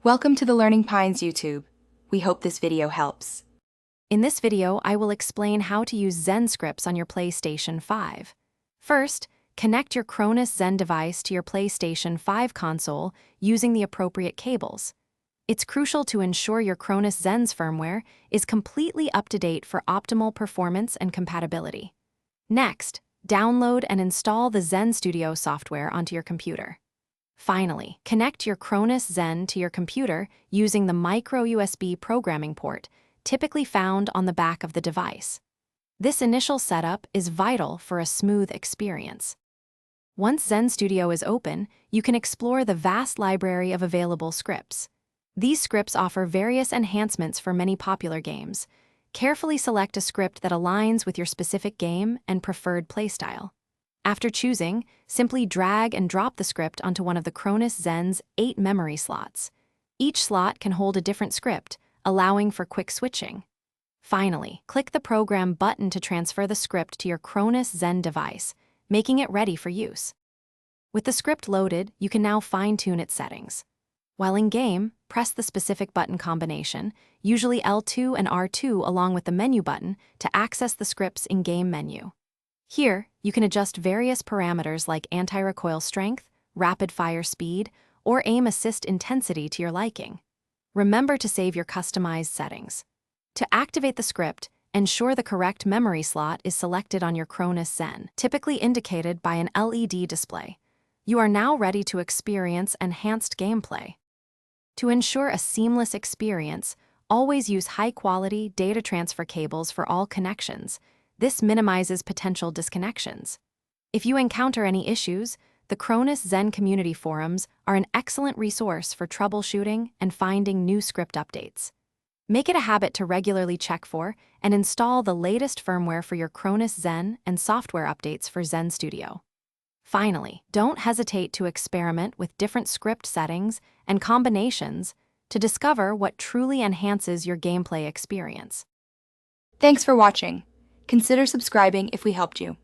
Welcome to the Learning Pines YouTube. We hope this video helps. In this video, I will explain how to use Zen scripts on your PlayStation 5. First, connect your Cronus Zen device to your PlayStation 5 console using the appropriate cables. It's crucial to ensure your Cronus Zen's firmware is completely up to date for optimal performance and compatibility. Next, download and install the Zen Studio software onto your computer. Finally, connect your Cronus Zen to your computer using the micro USB programming port, typically found on the back of the device. This initial setup is vital for a smooth experience. Once Zen Studio is open, you can explore the vast library of available scripts. These scripts offer various enhancements for many popular games. Carefully select a script that aligns with your specific game and preferred playstyle. After choosing, simply drag and drop the script onto one of the Cronus Zen's 8 memory slots. Each slot can hold a different script, allowing for quick switching. Finally, click the Program button to transfer the script to your Cronus Zen device, making it ready for use. With the script loaded, you can now fine-tune its settings. While in-game, press the specific button combination, usually L2 and R2 along with the menu button, to access the script's in-game menu. Here, you can adjust various parameters like anti-recoil strength, rapid-fire speed, or aim assist intensity to your liking. Remember to save your customized settings. To activate the script, ensure the correct memory slot is selected on your Cronus Zen, typically indicated by an LED display. You are now ready to experience enhanced gameplay. To ensure a seamless experience, always use high-quality data transfer cables for all connections. This minimizes potential disconnections. If you encounter any issues, the Cronus Zen community forums are an excellent resource for troubleshooting and finding new script updates. Make it a habit to regularly check for and install the latest firmware for your Cronus Zen and software updates for Zen Studio. Finally, don't hesitate to experiment with different script settings and combinations to discover what truly enhances your gameplay experience. Thanks for watching. Consider subscribing if we helped you.